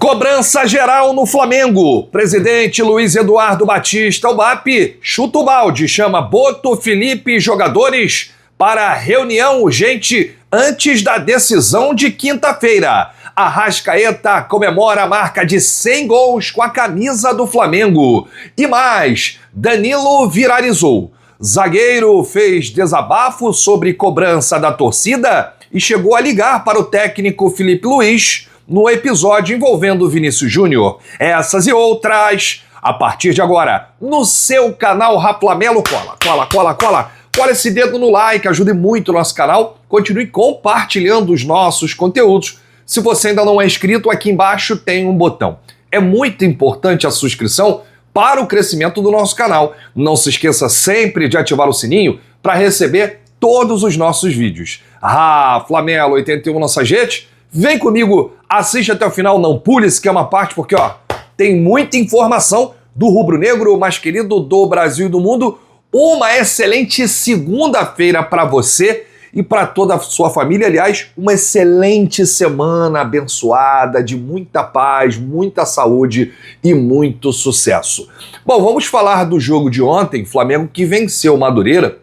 Cobrança geral no Flamengo. Presidente Luiz Eduardo Batista, o BAP, chuta o balde, chama Boto, Felipe e jogadores para reunião urgente antes da decisão de quinta-feira. Arrascaeta comemora a marca de 100 gols com a camisa do Flamengo. E mais, Danilo viralizou. Zagueiro fez desabafo sobre cobrança da torcida e chegou a ligar para o técnico Felipe Luiz no episódio envolvendo Vinícius Júnior. Essas e outras, a partir de agora, no seu canal Raflamelo. Cola esse dedo no like, ajude muito o nosso canal. Continue compartilhando os nossos conteúdos. Se você ainda não é inscrito, aqui embaixo tem um botão. É muito importante a sua inscrição para o crescimento do nosso canal. Não se esqueça sempre de ativar o sininho para receber todos os nossos vídeos. Raflamelo 81 nossa gente. Vem comigo, assiste até o final, não pule esse que é uma parte, porque tem muita informação do rubro-negro mais querido do Brasil e do mundo. Uma excelente segunda-feira para você e para toda a sua família. Aliás, uma excelente semana abençoada, de muita paz, muita saúde e muito sucesso. Bom, vamos falar do jogo de ontem, Flamengo que venceu o Madureira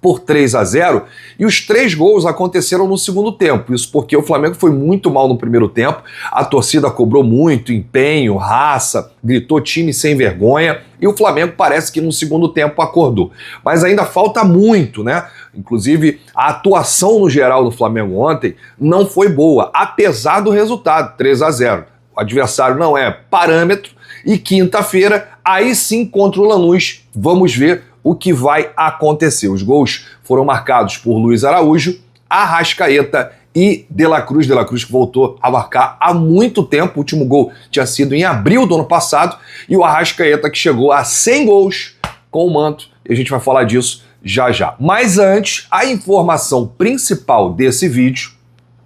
por 3-0, e os 3 gols aconteceram no segundo tempo. Isso porque o Flamengo foi muito mal no primeiro tempo, a torcida cobrou muito, empenho, raça, gritou time sem vergonha, e o Flamengo parece que no segundo tempo acordou. Mas ainda falta muito, né? Inclusive, a atuação no geral do Flamengo ontem não foi boa, apesar do resultado, 3-0. O adversário não é parâmetro, e quinta-feira, aí sim contra o Lanús, vamos ver o que vai acontecer. Os gols foram marcados por Luiz Araújo, Arrascaeta e De La Cruz. De La Cruz que voltou a marcar há muito tempo. O último gol tinha sido em abril do ano passado. E o Arrascaeta que chegou a 100 gols com o manto. E a gente vai falar disso já já. Mas antes, a informação principal desse vídeo,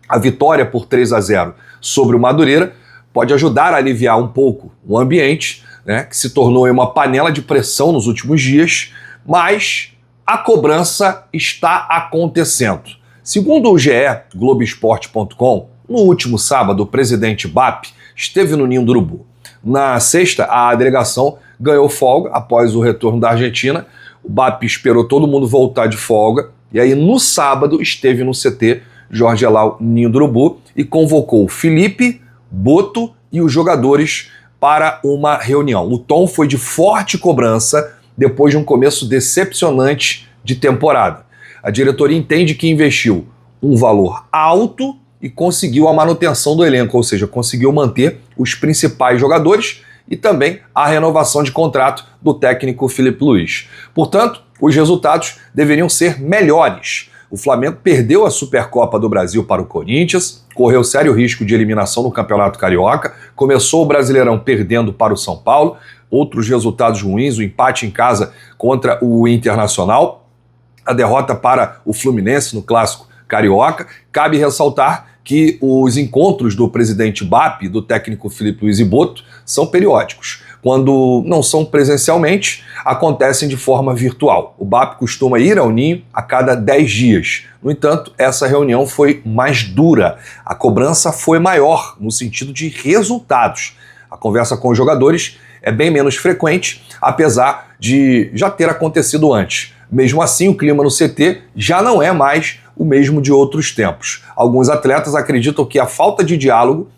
a vitória por 3-0 sobre o Madureira, pode ajudar a aliviar um pouco o ambiente, né, que se tornou uma panela de pressão nos últimos dias, mas a cobrança está acontecendo. Segundo o GE, Globoesporte.com, no último sábado, o presidente BAP esteve no Ninho do Urubu. Na sexta, a delegação ganhou folga após o retorno da Argentina. O BAP esperou todo mundo voltar de folga, e aí no sábado esteve no CT Jorge Elal, Ninho do Urubu, e convocou Felipe, Boto e os jogadores para uma reunião. O tom foi de forte cobrança depois de um começo decepcionante de temporada. A diretoria entende que investiu um valor alto e conseguiu a manutenção do elenco, ou seja, conseguiu manter os principais jogadores e também a renovação de contrato do técnico Felipe Luiz. Portanto, os resultados deveriam ser melhores. O Flamengo perdeu a Supercopa do Brasil para o Corinthians, correu sério risco de eliminação no Campeonato Carioca, começou o Brasileirão perdendo para o São Paulo, outros resultados ruins, o empate em casa contra o Internacional, a derrota para o Fluminense no Clássico Carioca. Cabe ressaltar que os encontros do presidente BAP, do técnico Felipe Luiz e Boto, são periódicos. Quando não são presencialmente, acontecem de forma virtual. O BAP costuma ir ao Ninho a cada 10 dias. No entanto, essa reunião foi mais dura. A cobrança foi maior, no sentido de resultados. A conversa com os jogadores é bem menos frequente, apesar de já ter acontecido antes. Mesmo assim, o clima no CT já não é mais o mesmo de outros tempos. Alguns atletas acreditam que a falta de diálogo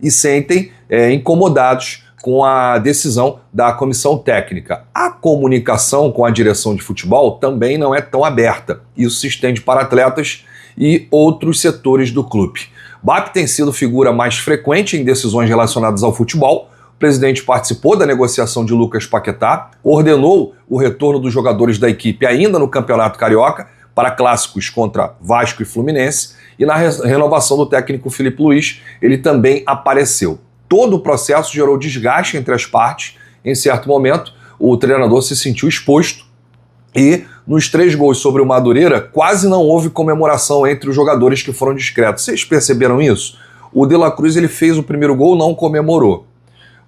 e sentem incomodados com a decisão da comissão técnica. A comunicação com a direção de futebol também não é tão aberta. Isso se estende para atletas e outros setores do clube. BAP tem sido figura mais frequente em decisões relacionadas ao futebol. O presidente participou da negociação de Lucas Paquetá, ordenou o retorno dos jogadores da equipe ainda no Campeonato Carioca para clássicos contra Vasco e Fluminense, e na renovação do técnico Felipe Luiz, ele também apareceu. Todo o processo gerou desgaste entre as partes. Em certo momento, o treinador se sentiu exposto e nos 3 gols sobre o Madureira quase não houve comemoração entre os jogadores que foram discretos. Vocês perceberam isso? O De La Cruz ele fez o primeiro gol, não comemorou.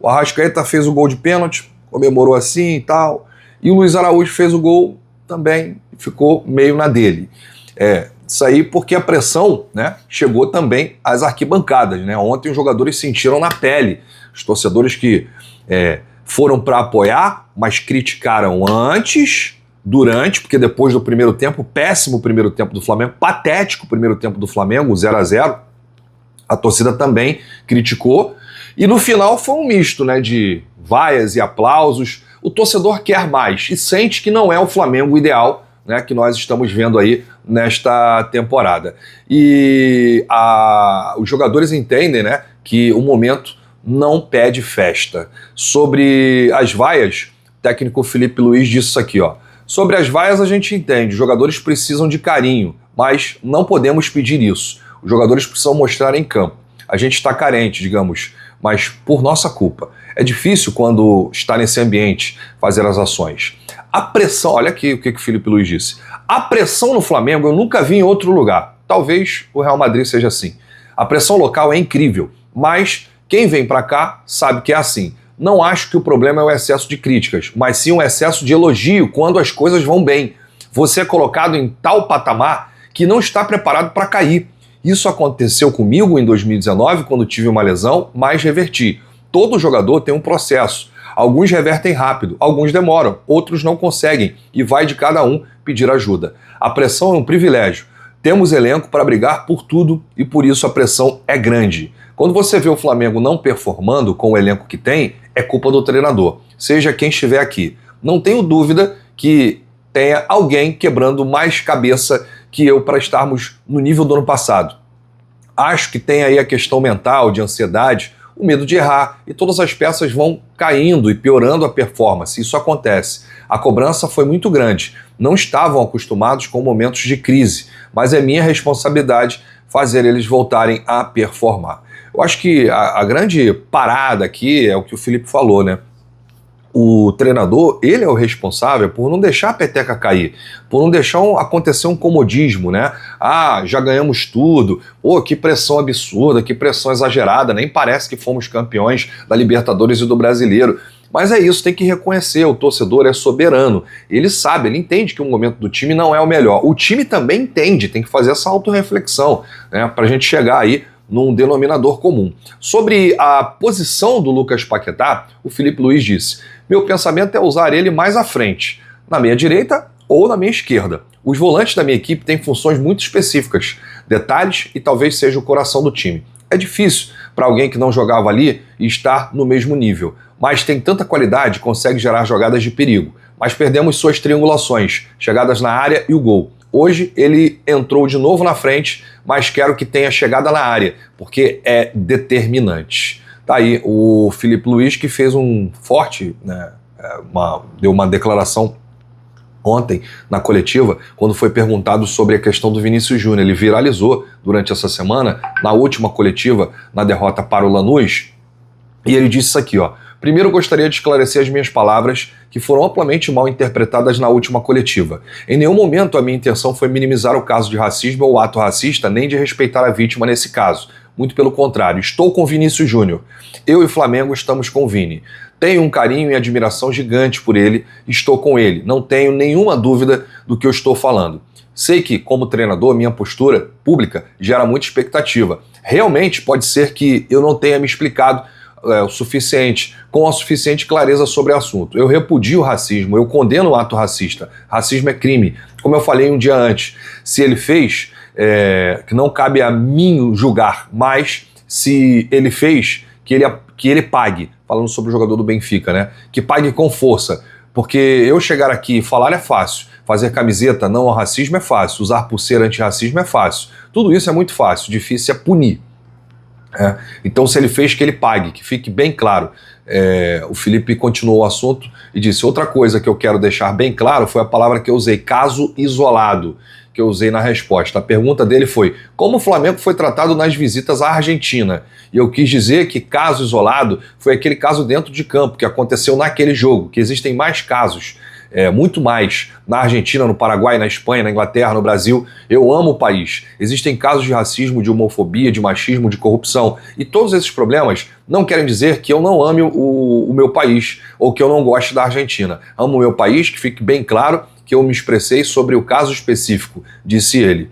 O Arrascaeta fez o gol de pênalti, comemorou assim e tal. E o Luiz Araújo fez o gol também, ficou meio na dele. Isso aí porque a pressão, né, chegou também às arquibancadas, né? Ontem os jogadores sentiram na pele. Os torcedores que foram para apoiar, mas criticaram antes, durante, porque depois do primeiro tempo, péssimo primeiro tempo do Flamengo, patético primeiro tempo do Flamengo, 0-0, a torcida também criticou. E no final foi um misto, né, de vaias e aplausos. O torcedor quer mais e sente que não é o Flamengo ideal, né, que nós estamos vendo aí nesta temporada. E os jogadores entendem, né, que o momento não pede festa. Sobre as vaias, o técnico Felipe Luiz disse isso aqui, ó. Sobre as vaias a gente entende, os jogadores precisam de carinho, mas não podemos pedir isso. Os jogadores precisam mostrar em campo. A gente está carente, digamos, mas por nossa culpa. É difícil quando está nesse ambiente fazer as ações. A pressão, olha aqui o que o Felipe Luiz disse. A pressão no Flamengo eu nunca vi em outro lugar. Talvez o Real Madrid seja assim. A pressão local é incrível, mas quem vem para cá sabe que é assim. Não acho que o problema é o excesso de críticas, mas sim um excesso de elogio quando as coisas vão bem. Você é colocado em tal patamar que não está preparado para cair. Isso aconteceu comigo em 2019, quando tive uma lesão, mas reverti. Todo jogador tem um processo. Alguns revertem rápido, alguns demoram, outros não conseguem e vai de cada um pedir ajuda. A pressão é um privilégio. Temos elenco para brigar por tudo e por isso a pressão é grande. Quando você vê o Flamengo não performando com o elenco que tem, é culpa do treinador, seja quem estiver aqui. Não tenho dúvida que tenha alguém quebrando mais cabeça que eu para estarmos no nível do ano passado. Acho que tem aí a questão mental, de ansiedade, o medo de errar, e todas as peças vão caindo e piorando a performance. Isso acontece. A cobrança foi muito grande. Não estavam acostumados com momentos de crise, mas é minha responsabilidade fazer eles voltarem a performar. Eu acho que a grande parada aqui é o que o Felipe falou, né? O treinador, ele é o responsável por não deixar a peteca cair, por não deixar acontecer um comodismo, né? Ah, já ganhamos tudo, que pressão absurda, que pressão exagerada, nem parece que fomos campeões da Libertadores e do Brasileiro. Mas é isso, tem que reconhecer, o torcedor é soberano, ele sabe, ele entende que o momento do time não é o melhor. O time também entende, tem que fazer essa autorreflexão, né? Para a gente chegar aí num denominador comum. Sobre a posição do Lucas Paquetá, o Felipe Luiz disse: meu pensamento é usar ele mais à frente, na minha direita ou na minha esquerda. Os volantes da minha equipe têm funções muito específicas, detalhes e talvez seja o coração do time. É difícil para alguém que não jogava ali estar no mesmo nível, mas tem tanta qualidade, consegue gerar jogadas de perigo. Mas perdemos suas triangulações, chegadas na área e o gol. Hoje ele entrou de novo na frente, mas quero que tenha chegada na área, porque é determinante. Tá aí o Felipe Luiz, que fez um forte, né, deu uma declaração ontem na coletiva, quando foi perguntado sobre a questão do Vinícius Júnior. Ele viralizou durante essa semana, na última coletiva, na derrota para o Lanús, e ele disse isso aqui, ó. Primeiro, gostaria de esclarecer as minhas palavras, que foram amplamente mal interpretadas na última coletiva. Em nenhum momento a minha intenção foi minimizar o caso de racismo ou ato racista, nem de respeitar a vítima nesse caso. Muito pelo contrário, estou com Vinícius Júnior. Eu e o Flamengo estamos com o Vini. Tenho um carinho e admiração gigante por ele, estou com ele. Não tenho nenhuma dúvida do que eu estou falando. Sei que, como treinador, minha postura pública gera muita expectativa. Realmente pode ser que eu não tenha me explicado o suficiente, com a suficiente clareza sobre o assunto. Eu repudio o racismo, eu condeno o ato racista. Racismo é crime. Como eu falei um dia antes, se ele fez, que não cabe a mim julgar, mas se ele fez, que ele pague. Falando sobre o jogador do Benfica, né? Que pague com força. Porque eu chegar aqui e falar é fácil. Fazer camiseta não ao racismo é fácil. Usar pulseira antirracismo é fácil. Tudo isso é muito fácil. Difícil é punir. Então, se ele fez, que ele pague, que fique bem claro. O Felipe continuou o assunto e disse: outra coisa que eu quero deixar bem claro foi a palavra que eu usei, caso isolado, que eu usei na resposta. A pergunta dele foi: como o Flamengo foi tratado nas visitas à Argentina? E eu quis dizer que caso isolado foi aquele caso dentro de campo, que aconteceu naquele jogo, que existem mais casos, muito mais, na Argentina, no Paraguai, na Espanha, na Inglaterra, no Brasil. Eu amo o país. Existem casos de racismo, de homofobia, de machismo, de corrupção. E todos esses problemas não querem dizer que eu não ame o meu país ou que eu não goste da Argentina. Amo o meu país, que fique bem claro que eu me expressei sobre o caso específico, disse ele.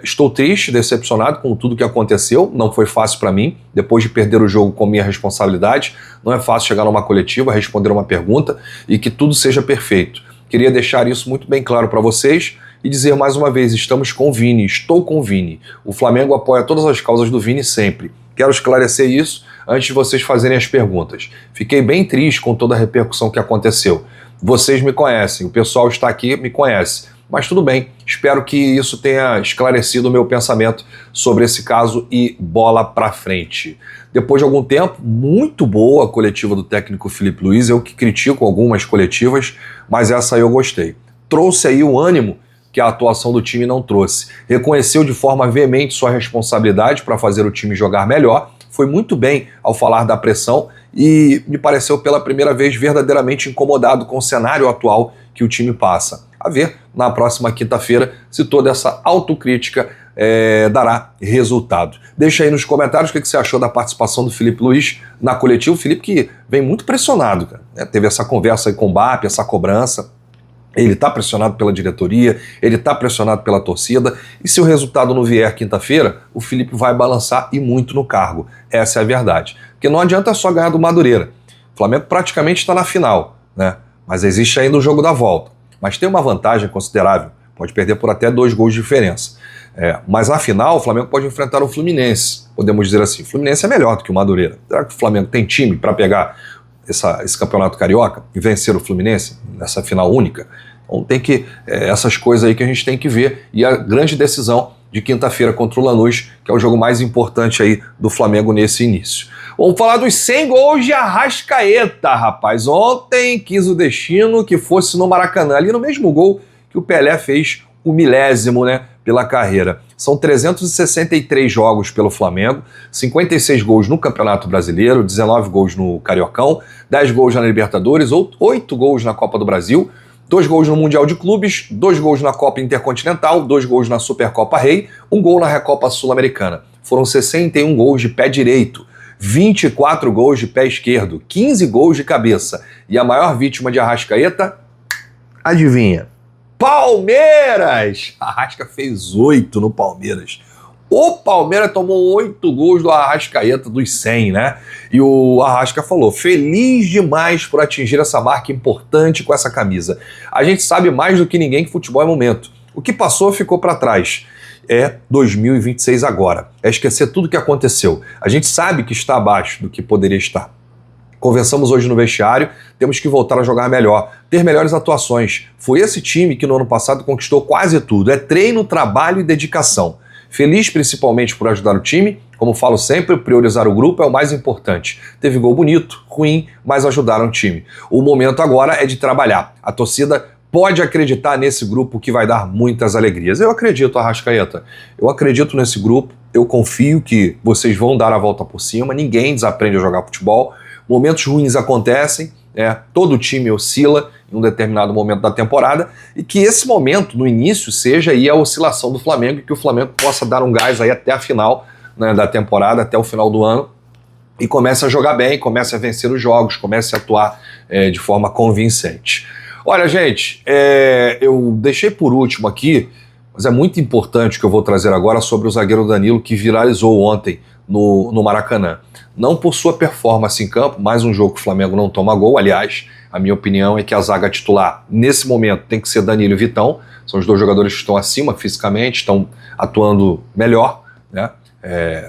Estou triste, decepcionado com tudo que aconteceu, não foi fácil para mim, depois de perder o jogo com minha responsabilidade, não é fácil chegar numa coletiva, responder uma pergunta e que tudo seja perfeito. Queria deixar isso muito bem claro para vocês e dizer mais uma vez, estamos com o Vini, estou com o Vini. O Flamengo apoia todas as causas do Vini sempre. Quero esclarecer isso antes de vocês fazerem as perguntas. Fiquei bem triste com toda a repercussão que aconteceu. Vocês me conhecem, o pessoal está aqui, me conhece. Mas tudo bem, espero que isso tenha esclarecido o meu pensamento sobre esse caso e bola pra frente. Depois de algum tempo, muito boa a coletiva do técnico Filipe Luiz, eu que critico algumas coletivas, mas essa aí eu gostei. Trouxe aí o ânimo que a atuação do time não trouxe. Reconheceu de forma veemente sua responsabilidade para fazer o time jogar melhor, foi muito bem ao falar da pressão e me pareceu pela primeira vez verdadeiramente incomodado com o cenário atual que o time passa. A ver na próxima quinta-feira se toda essa autocrítica dará resultado. Deixa aí nos comentários o que você achou da participação do Filipe Luiz na coletiva. O Filipe que vem muito pressionado, cara, né? Teve essa conversa aí com o BAP, essa cobrança. Ele está pressionado pela diretoria, ele está pressionado pela torcida, e se o resultado não vier quinta-feira, o Filipe vai balançar e muito no cargo. Essa é a verdade. Porque não adianta só ganhar do Madureira. O Flamengo praticamente está na final, né? Mas existe ainda o jogo da volta. Mas tem uma vantagem considerável, pode perder por até 2 gols de diferença. Mas na final, o Flamengo pode enfrentar o Fluminense, podemos dizer assim. O Fluminense é melhor do que o Madureira. Será que o Flamengo tem time para pegar esse campeonato carioca e vencer o Fluminense nessa final única? Então tem que, essas coisas aí que a gente tem que ver, e a grande decisão de quinta-feira contra o Lanús, que é o jogo mais importante aí do Flamengo nesse início. Vamos falar dos 100 gols de Arrascaeta, rapaz. Ontem quis o destino que fosse no Maracanã, ali no mesmo gol que o Pelé fez o 1000º, né, pela carreira. São 363 jogos pelo Flamengo, 56 gols no Campeonato Brasileiro, 19 gols no Cariocão, 10 gols na Libertadores, 8 gols na Copa do Brasil, 2 gols no Mundial de Clubes, 2 gols na Copa Intercontinental, 2 gols na Supercopa Rei, 1 gol na Recopa Sul-Americana. Foram 61 gols de pé direito, 24 gols de pé esquerdo, 15 gols de cabeça. E a maior vítima de Arrascaeta, adivinha? Palmeiras! A Arrasca fez 8 no Palmeiras. O Palmeiras tomou 8 gols do Arrascaeta dos 100, né? E o Arrasca falou, feliz demais por atingir essa marca importante com essa camisa. A gente sabe mais do que ninguém que futebol é momento. O que passou ficou para trás. É 2026 agora. É esquecer tudo que aconteceu. A gente sabe que está abaixo do que poderia estar. Conversamos hoje no vestiário, temos que voltar a jogar melhor, ter melhores atuações. Foi esse time que no ano passado conquistou quase tudo. É treino, trabalho e dedicação. Feliz principalmente por ajudar o time. Como falo sempre, priorizar o grupo é o mais importante. Teve gol bonito, ruim, mas ajudaram o time. O momento agora é de trabalhar. A torcida pode acreditar nesse grupo que vai dar muitas alegrias. Eu acredito, Arrascaeta. Eu acredito nesse grupo. Eu confio que vocês vão dar a volta por cima. Ninguém desaprende a jogar futebol. Momentos ruins acontecem, todo time oscila em um determinado momento da temporada, e que esse momento, no início, seja aí a oscilação do Flamengo, e que o Flamengo possa dar um gás aí até a final, né, da temporada, até o final do ano, e comece a jogar bem, comece a vencer os jogos, comece a atuar de forma convincente. Olha, gente, eu deixei por último aqui, mas é muito importante o que eu vou trazer agora sobre o zagueiro Danilo, que viralizou ontem no Maracanã. Não por sua performance em campo, mais um jogo que o Flamengo não toma gol. Aliás, a minha opinião é que a zaga titular, nesse momento, tem que ser Danilo e Vitão. São os dois jogadores que estão acima fisicamente, estão atuando melhor, né?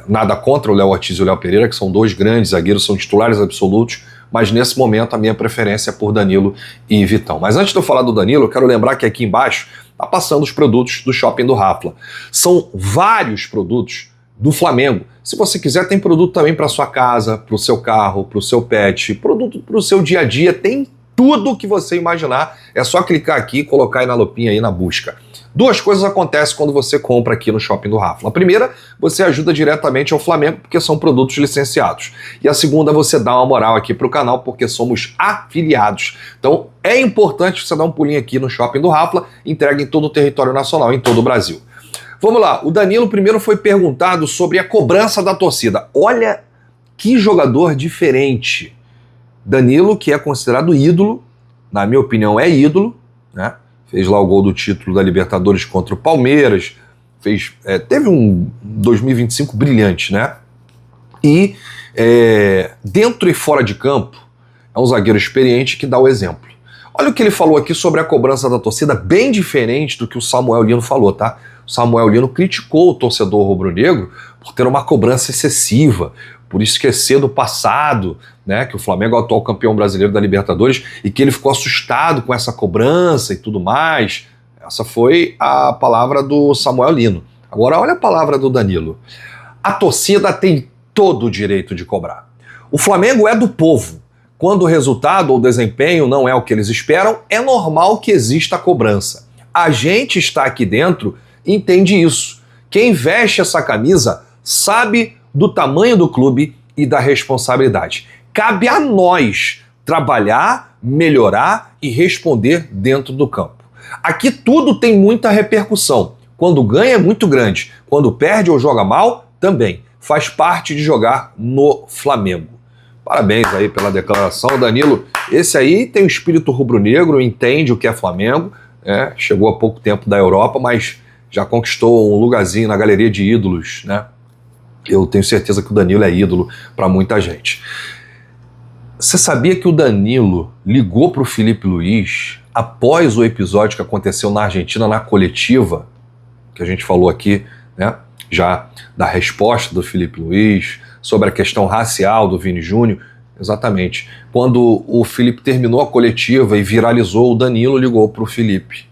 Nada contra o Léo Ortiz e o Léo Pereira, que são dois grandes zagueiros, são titulares absolutos, mas nesse momento a minha preferência é por Danilo e Vitão. Mas antes de eu falar do Danilo, eu quero lembrar que aqui embaixo está passando os produtos do Shopping do Rafla. São vários produtos do Flamengo. Se você quiser, tem produto também para sua casa, para o seu carro, para o seu pet, produto para o seu dia a dia, tem tudo o que você imaginar. É só clicar aqui e colocar aí na lupinha aí na busca. Duas coisas acontecem quando você compra aqui no Shopping do Rafla. A primeira, você ajuda diretamente ao Flamengo, porque são produtos licenciados. E a segunda, você dá uma moral aqui para o canal, porque somos afiliados. Então, é importante você dar um pulinho aqui no Shopping do Rafla, entrega em todo o território nacional, em todo o Brasil. Vamos lá, o Danilo primeiro foi perguntado sobre a cobrança da torcida. Olha que jogador diferente. Danilo, que é considerado ídolo, na minha opinião é ídolo, né? Fez lá o gol do título da Libertadores contra o Palmeiras, teve um 2025 brilhante, né? E dentro e fora de campo, é um zagueiro experiente que dá o exemplo. Olha o que ele falou aqui sobre a cobrança da torcida, bem diferente do que o Samuel Lino falou, tá? O Samuel Lino criticou o torcedor rubro-negro por ter uma cobrança excessiva, por esquecer do passado, né? Que o Flamengo é o atual campeão brasileiro da Libertadores e que ele ficou assustado com essa cobrança e tudo mais. Essa foi a palavra do Samuel Lino. Agora olha a palavra do Danilo. A torcida tem todo o direito de cobrar. O Flamengo é do povo. Quando o resultado ou desempenho não é o que eles esperam, é normal que exista a cobrança. A gente está aqui dentro e entende isso. Quem veste essa camisa sabe do tamanho do clube e da responsabilidade. Cabe a nós trabalhar, melhorar e responder dentro do campo. Aqui tudo tem muita repercussão. Quando ganha é muito grande, quando perde ou joga mal, também. Faz parte de jogar no Flamengo. Parabéns aí pela declaração, Danilo. Esse aí tem o espírito rubro-negro, entende o que é Flamengo, chegou há pouco tempo da Europa, mas já conquistou um lugarzinho na galeria de ídolos, né? Eu tenho certeza que o Danilo é ídolo para muita gente. Você sabia que o Danilo ligou para o Filipe Luís após o episódio que aconteceu na Argentina, na coletiva, que a gente falou aqui, né? Já da resposta do Filipe Luís sobre a questão racial do Vini Júnior? Exatamente. Quando o Filipe terminou a coletiva e viralizou, o Danilo ligou para o Filipe.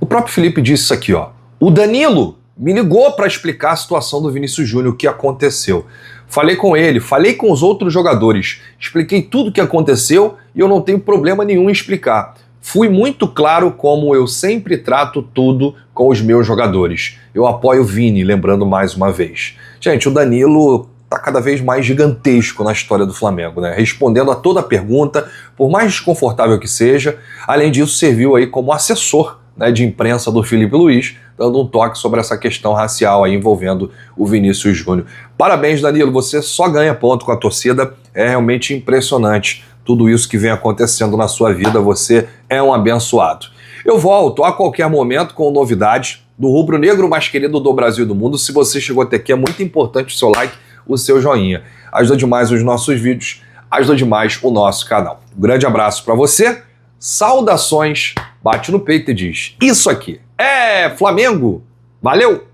O próprio Filipe disse isso aqui, ó. O Danilo me ligou para explicar a situação do Vinícius Júnior, o que aconteceu. Falei com ele, falei com os outros jogadores, expliquei tudo o que aconteceu e eu não tenho problema nenhum em explicar. Fui muito claro como eu sempre trato tudo com os meus jogadores. Eu apoio o Vini, lembrando mais uma vez. Gente, o Danilo tá cada vez mais gigantesco na história do Flamengo, né? Respondendo a toda pergunta, por mais desconfortável que seja. Além disso, serviu aí como assessor, né, de imprensa do Filipe Luís, dando um toque sobre essa questão racial aí envolvendo o Vinícius Júnior. Parabéns, Danilo, você só ganha ponto com a torcida, é realmente impressionante tudo isso que vem acontecendo na sua vida, você é um abençoado. Eu volto a qualquer momento com novidades do rubro-negro mais querido do Brasil e do mundo. Se você chegou até aqui, é muito importante o seu like, o seu joinha. Ajuda demais os nossos vídeos, ajuda demais o nosso canal. Um grande abraço para você, saudações, bate no peito e diz: isso aqui é Flamengo. Valeu!